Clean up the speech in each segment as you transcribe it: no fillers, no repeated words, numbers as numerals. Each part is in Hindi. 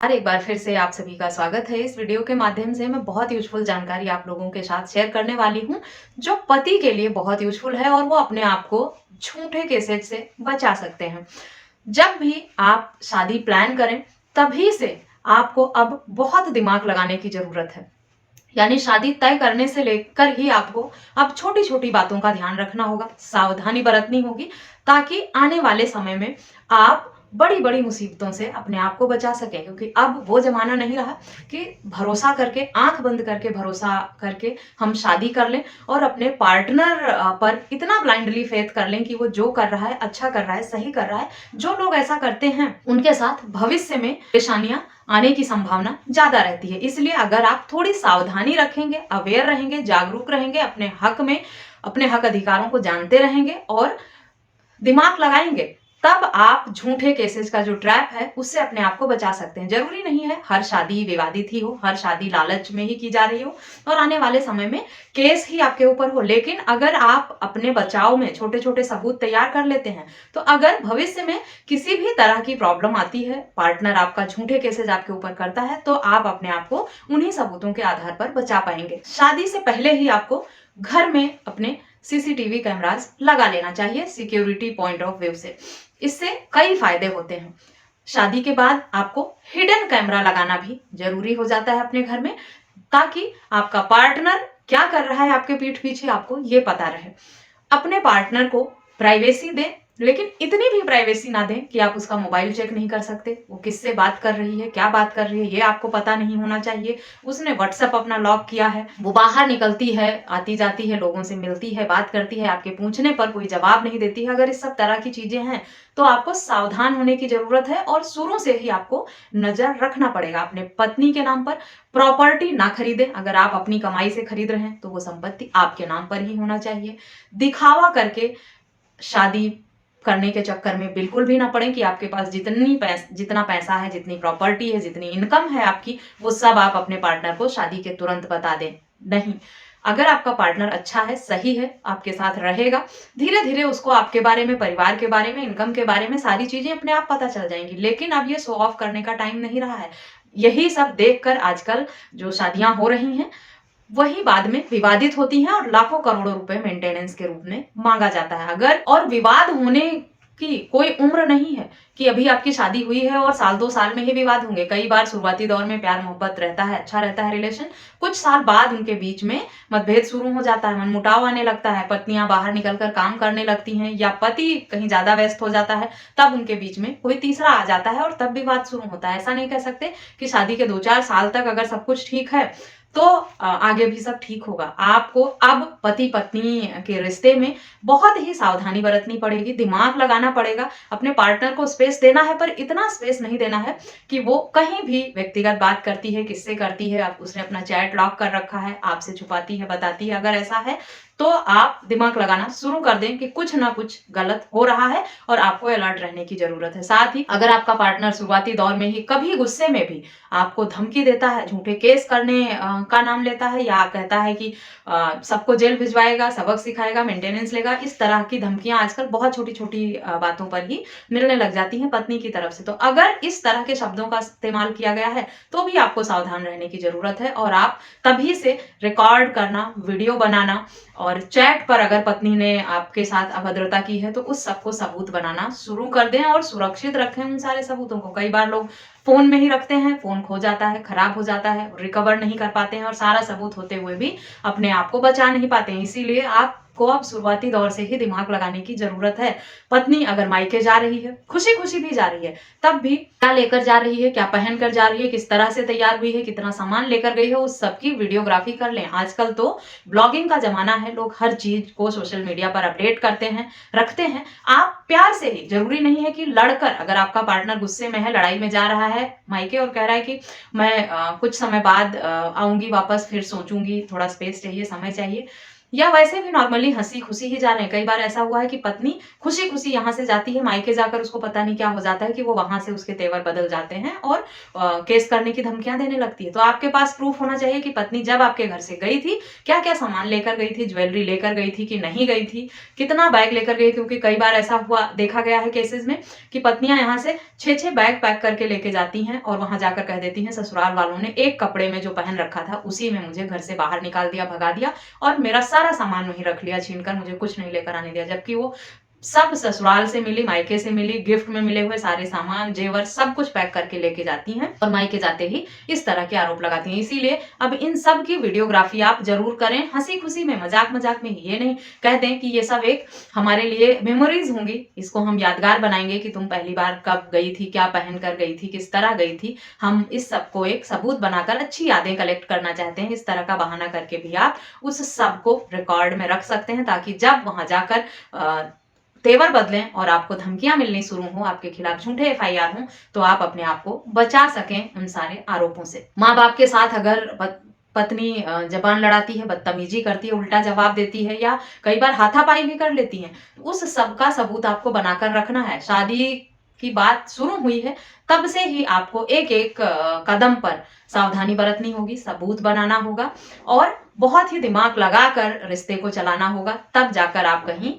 और एक बार फिर से आप सभी का स्वागत है। इस वीडियो के माध्यम से मैं बहुत यूज़फुल जानकारी आप लोगों के साथ शेयर करने वाली हूँ, जो पति के लिए बहुत यूज़फुल है और वो अपने आप को झूठे केसेज से बचा सकते हैं। जब भी आप शादी प्लान करें, तभी से आपको अब बहुत दिमाग लगाने की ज़रूरत है। यानी शादी तय करने से लेकर ही आपको अब छोटी-छोटी बातों का ध्यान रखना होगा, सावधानी बरतनी होगी, ताकि आने वाले समय में आप बड़ी-बड़ी मुसीबतों से अपने आप को बचा सकें। क्योंकि अब वो ज़माना नहीं रहा कि भरोसा करके, आँख बंद करके भरोसा करके हम शादी कर लें और अपने पार्टनर पर इतना ब्लाइंडली फ़ेथ कर लें कि वो जो कर रहा है, अच्छा कर रहा है, सही कर रहा है। जो लोग ऐसा करते हैं, उनके साथ भविष्य में परेशानियाँ आने की संभावना ज़्यादा रहती है। इसलिए अगर आप थोड़ी सावधानी रखेंगे, अवेयर रहेंगे, जागरूक रहेंगे, अपने हक में, अपने हक अधिकारों को जानते रहेंगे और दिमाग लगाएंगे, तब आप झूठे केसेस का जो ट्रैप है, उससे अपने आप को बचा सकते हैं। ज़रूरी नहीं है हर शादी विवादित ही हो, हर शादी लालच में ही की जा रही हो और आने वाले समय में केस ही आपके ऊपर हो। लेकिन अगर आप अपने बचाव में छोटे-छोटे सबूत तैयार कर लेते हैं, तो अगर भविष्य में किसी भी तरह की प्रॉब्लम आती है, पार्टनर आपका झूठे केसेस आपके ऊपर करता है, तो आप अपने आप को उन्हीं सबूतों के आधार पर बचा पाएंगे। शादी से पहले ही आपको घर में अपने सीसीटीवी कैमरास लगा लेना चाहिए सिक्योरिटी पॉइंट ऑफ व्यू से। इससे कई फायदे होते हैं। शादी के बाद आपको हिडन कैमरा लगाना भी जरूरी हो जाता है अपने घर में, ताकि आपका पार्टनर क्या कर रहा है आपके पीठ पीछे आपको ये पता रहे। अपने पार्टनर को प्राइवेसी दें, लेकिन इतनी भी प्राइवेसी ना दें कि आप उसका मोबाइल चेक नहीं कर सकते, वो किससे बात कर रही है, क्या बात कर रही है, ये आपको पता नहीं होना चाहिए। उसने व्हाट्सएप अपना लॉक किया है, वो बाहर निकलती है, आती जाती है, लोगों से मिलती है, बात करती है, आपके पूछने पर कोई जवाब नहीं देती है। अगर इस सब तरह की चीजें हैं, तो आपको सावधान होने की जरूरत है और शुरू से ही आपको नजर रखना पड़ेगा। अपने पत्नी के नाम पर प्रॉपर्टी ना खरीदें। अगर आप अपनी कमाई से खरीद रहे हैं, तो वो संपत्ति आपके नाम पर ही होना चाहिए। दिखावा करके शादी करने के चक्कर में बिल्कुल भी ना पड़े कि आपके पास जितना पैसा है, जितनी प्रॉपर्टी है, जितनी इनकम है आपकी, वो सब आप अपने पार्टनर को शादी के तुरंत बता दें। नहीं, अगर आपका पार्टनर अच्छा है, सही है, आपके साथ रहेगा, धीरे धीरे उसको आपके बारे में, परिवार के बारे में, इनकम के बारे में सारी चीजें अपने आप पता चल जाएंगी। लेकिन अब ये शो ऑफ करने का टाइम नहीं रहा है। यही सब देखकर आजकल जो शादियां हो रही हैं, वही बाद में विवादित होती हैं और लाखों करोड़ों रुपए मेंटेनेंस के रूप में मांगा जाता है। अगर और विवाद होने की कोई उम्र नहीं है कि अभी आपकी शादी हुई है और साल 2 साल में ही विवाद होंगे। कई बार शुरुआती दौर में प्यार मोहब्बत रहता है, अच्छा रहता है रिलेशन, कुछ साल बाद उनके बीच में मतभेद शुरू हो जाता है, मनमुटाव आने लगता है, पत्नियां बाहर निकलकर काम करने लगती हैं या पति कहीं ज्यादा व्यस्त हो जाता है, तब उनके बीच में कोई तीसरा आ जाता है और तब विवाद शुरू होता है। ऐसा नहीं कह सकते कि शादी के 2-4 साल तक अगर सब कुछ ठीक है, तो आगे भी सब ठीक होगा। आपको अब पति पत्नी के रिश्ते में बहुत ही सावधानी बरतनी पड़ेगी, दिमाग लगाना पड़ेगा। अपने पार्टनर को स्पेस देना है, पर इतना स्पेस नहीं देना है कि वो कहीं भी व्यक्तिगत बात करती है, किससे करती है, अब उसने अपना चैट लॉक कर रखा है, आपसे छुपाती है, बताती है। अगर ऐसा है, तो आप दिमाग लगाना शुरू कर दें कि कुछ ना कुछ गलत हो रहा है और आपको अलर्ट रहने की जरूरत है। साथ ही अगर आपका पार्टनर शुरुआती दौर में ही कभी गुस्से में भी आपको धमकी देता है, झूठे केस करने का नाम लेता है या कहता है कि सबको जेल भिजवाएगा, सबक सिखाएगा, मेंटेनेंस लेगा, इस तरह की धमकियां आजकल बहुत छोटी छोटी बातों पर ही मिलने लग जाती हैं पत्नी की तरफ से। तो अगर इस तरह के शब्दों का इस्तेमाल किया गया है, तो भी आपको सावधान रहने की जरूरत है और आप तभी से रिकॉर्ड करना, वीडियो बनाना और चैट पर अगर पत्नी ने आपके साथ अभद्रता की है, तो उस सबको सबूत बनाना शुरू कर दें और सुरक्षित रखें उन सारे सबूतों को। कई बार लोग फोन में ही रखते हैं, फोन खो जाता है, खराब हो जाता है, रिकवर नहीं कर पाते हैं और सारा सबूत होते हुए भी अपने आप को बचा नहीं पाते हैं। इसीलिए आपको अब शुरुआती दौर से ही दिमाग लगाने की जरूरत है। पत्नी अगर मायके जा रही है, खुशी खुशी भी जा रही है, तब भी क्या लेकर जा रही है, क्या पहन कर जा रही है, किस तरह से तैयार हुई है, कितना सामान लेकर गई है, उस सबकी वीडियोग्राफी कर लें। आजकल तो ब्लॉगिंग का जमाना है, लोग हर चीज को सोशल मीडिया पर अपडेट करते हैं, रखते हैं। आप प्यार से ही, जरूरी नहीं है कि लड़कर, अगर आपका पार्टनर गुस्से में है, लड़ाई में जा रहा है मायके और कह रहा है कि मैं कुछ समय बाद आऊंगी वापस, फिर सोचूंगी, थोड़ा स्पेस चाहिए, समय चाहिए, या वैसे भी नॉर्मली हंसी खुशी ही जा रहे हैं। कई बार ऐसा हुआ है कि पत्नी खुशी खुशी यहाँ से जाती है, मायके जाकर उसको पता नहीं क्या हो जाता है कि वो वहां से उसके तेवर बदल जाते हैं और केस करने की धमकियां देने लगती है। तो आपके पास प्रूफ होना चाहिए कि पत्नी जब आपके घर से गई थी क्या क्या सामान लेकर गई थी, ज्वेलरी लेकर गई थी कि नहीं गई थी, कितना बैग लेकर गई। क्योंकि कई बार ऐसा हुआ देखा गया है केसेस में कि पत्नियां यहाँ से 6-6 बैग पैक करके लेके जाती हैं और वहां जाकर कह देती हैं ससुराल वालों ने एक कपड़े में जो पहन रखा था उसी में मुझे घर से बाहर निकाल दिया, भगा दिया और मेरा सारा सामान वहीं रख लिया छीन कर, मुझे कुछ नहीं लेकर आने दिया। जबकि वो सब ससुराल से मिली, मायके से मिली, गिफ्ट में मिले हुए सारे सामान, जेवर सब कुछ पैक करके लेके जाती हैं और मायके जाते ही इस तरह के आरोप लगाती हैं। इसीलिए अब इन सब की वीडियोग्राफी आप जरूर करें, हंसी खुशी में, मजाक मजाक में। ये नहीं कह दें कि ये सब एक हमारे लिए मेमोरीज होंगी, इसको हम यादगार बनाएंगे कि तुम पहली बार कब गई थी, क्या पहन कर गई थी, किस तरह गई थी। हम इस सबको एक सबूत बनाकर अच्छी यादें कलेक्ट करना चाहते हैं। इस तरह का बहाना करके भी आप उस सब को रिकॉर्ड में रख सकते हैं ताकि जब वहां जाकर तेवर बदलें और आपको धमकियां मिलनी शुरू हो, आपके खिलाफ झूठे एफआईआर हों, तो आप अपने आप को बचा सकें उन सारे आरोपों से। माँ बाप के साथ अगर पत्नी जबान लड़ाती है, बदतमीजी करती है, उल्टा जवाब देती है या कई बार हाथापाई भी कर लेती है, उस सब का सबूत आपको बनाकर रखना है। शादी की बात शुरू हुई है तब से ही आपको एक एक कदम पर सावधानी बरतनी होगी, सबूत बनाना होगा और बहुत ही दिमाग लगाकर रिश्ते को चलाना होगा। तब जाकर आप कहीं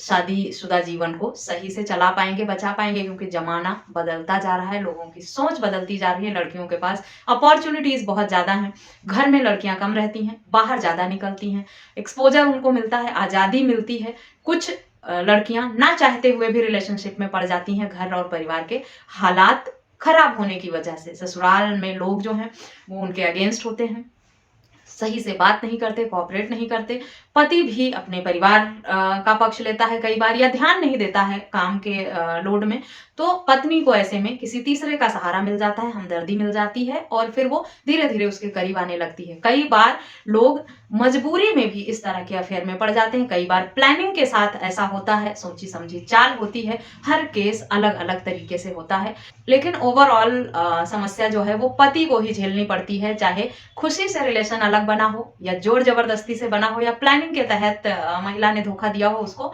शादीशुदा जीवन को सही से चला पाएंगे, बचा पाएंगे। क्योंकि जमाना बदलता जा रहा है, लोगों की सोच बदलती जा रही है, लड़कियों के पास अपॉर्चुनिटीज बहुत ज्यादा हैं। घर में लड़कियां कम रहती हैं, बाहर ज्यादा निकलती हैं, एक्सपोजर उनको मिलता है, आजादी मिलती है। कुछ लड़कियां ना चाहते हुए भी रिलेशनशिप में पड़ जाती हैं घर और परिवार के हालात खराब होने की वजह से। ससुराल में लोग जो हैं वो उनके अगेंस्ट होते हैं, सही से बात नहीं करते, कोऑपरेट नहीं करते। पति भी अपने परिवार का पक्ष लेता है कई बार या ध्यान नहीं देता है काम के लोड में, तो पत्नी को ऐसे में किसी तीसरे का सहारा मिल जाता है, हमदर्दी मिल जाती है और फिर वो धीरे धीरे उसके करीब आने लगती है। कई बार लोग मजबूरी में भी इस तरह के अफेयर में पड़ जाते हैं, कई बार प्लानिंग के साथ ऐसा होता है, सोची समझी चाल होती है। हर केस अलग अलग तरीके से होता है, लेकिन ओवरऑल समस्या जो है वो पति को ही झेलनी पड़ती है। चाहे खुशी से रिलेशन अलग बना हो या जोर जबरदस्ती से बना हो या प्लानिंग के तहत महिला ने धोखा दिया हो, उसको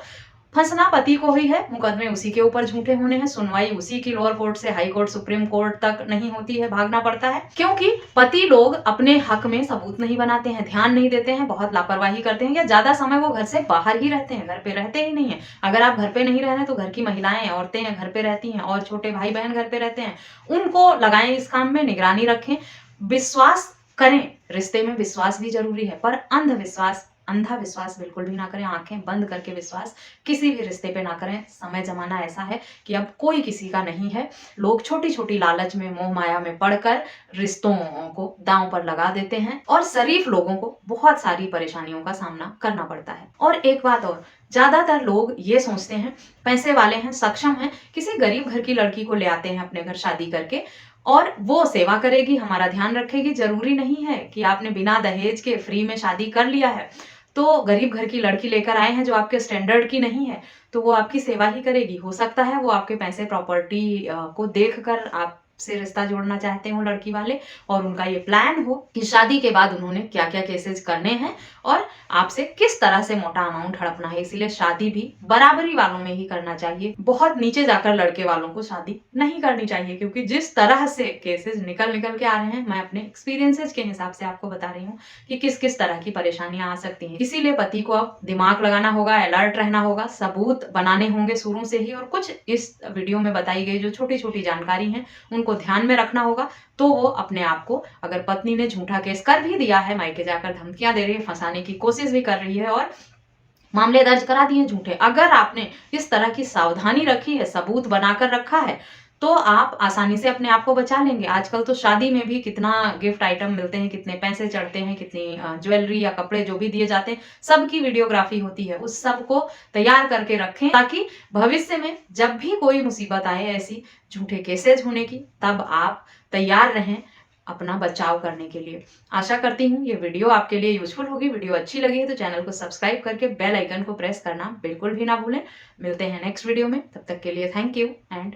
फंसना पति को ही है। मुकदमे उसी के ऊपर झूठे होने हैं, सुनवाई उसी की लोअर कोर्ट से हाई कोर्ट, सुप्रीम कोर्ट तक नहीं होती है, भागना पड़ता है। क्योंकि पति लोग अपने हक में सबूत नहीं बनाते हैं, ध्यान नहीं देते हैं, बहुत लापरवाही करते हैं या ज्यादा समय वो घर से बाहर ही रहते हैं, घर पे रहते ही नहीं है। अगर आप घर पे नहीं रह रहे तो घर की महिलाएं, औरतें घर पे रहती हैं और छोटे भाई बहन घर पे रहते हैं, उनको लगाएं इस काम में, निगरानी रखें, विश्वास करें। रिश्ते में विश्वास भी जरूरी है, पर अंधा विश्वास बिल्कुल भी ना करें। आंखें बंद करके विश्वास किसी भी रिश्ते पे ना करें। समय जमाना ऐसा है कि अब कोई किसी का नहीं है। लोग छोटी छोटी लालच में, मोह माया में पड़कर रिश्तों को दांव पर लगा देते हैं और शरीफ लोगों को बहुत सारी परेशानियों का सामना करना पड़ता है। और एक बात और, ज्यादातर लोग ये सोचते हैं पैसे वाले हैं, सक्षम हैं, किसी गरीब घर की लड़की को ले आते हैं अपने घर शादी करके और वो सेवा करेगी, हमारा ध्यान रखेगी। जरूरी नहीं है कि आपने बिना दहेज के फ्री में शादी कर लिया है तो गरीब घर की लड़की लेकर आए हैं जो आपके स्टैंडर्ड की नहीं है तो वो आपकी सेवा ही करेगी। हो सकता है वो आपके पैसे, प्रॉपर्टी को देखकर आप से रिश्ता जोड़ना चाहते हो लड़की वाले और उनका ये प्लान हो कि शादी के बाद उन्होंने क्या क्या केसेस करने हैं और आपसे किस तरह से मोटा अमाउंट हड़पना है। इसीलिए शादी भी बराबरी वालों में ही करना चाहिए। बहुत नीचे जाकर लड़के वालों को शादी नहीं करनी चाहिए, क्योंकि जिस तरह से केसेस निकल के आ रहे हैं, मैं अपने एक्सपीरियंसेस के हिसाब से आपको बता रही हूँ कि किस किस तरह की परेशानियां आ सकती हैं। इसीलिए पति को अब दिमाग लगाना होगा, अलर्ट रहना होगा, सबूत बनाने होंगे शुरू से ही, और कुछ इस वीडियो में बताई गई जो छोटी छोटी जानकारी है को ध्यान में रखना होगा। तो वो अपने आप को, अगर पत्नी ने झूठा केस कर भी दिया है, मायके जाकर धमकियां दे रही है, फंसाने की कोशिश भी कर रही है और मामले दर्ज करा दिए झूठे, अगर आपने इस तरह की सावधानी रखी है, सबूत बनाकर रखा है, तो आप आसानी से अपने आप को बचा लेंगे। आजकल तो शादी में भी कितना गिफ्ट आइटम मिलते हैं, कितने पैसे चढ़ते हैं, कितनी ज्वेलरी या कपड़े जो भी दिए जाते हैं, सबकी वीडियोग्राफी होती है। उस सब को तैयार करके रखें ताकि भविष्य में जब भी कोई मुसीबत आए ऐसी झूठे केसेज होने की, तब आप तैयार रहें अपना बचाव करने के लिए। आशा करती हूँ ये वीडियो आपके लिए यूजफुल होगी। वीडियो अच्छी लगी है तो चैनल को सब्सक्राइब करके बेल आइकन को प्रेस करना बिल्कुल भी ना भूलें। मिलते हैं नेक्स्ट वीडियो में, तब तक के लिए थैंक यू एंड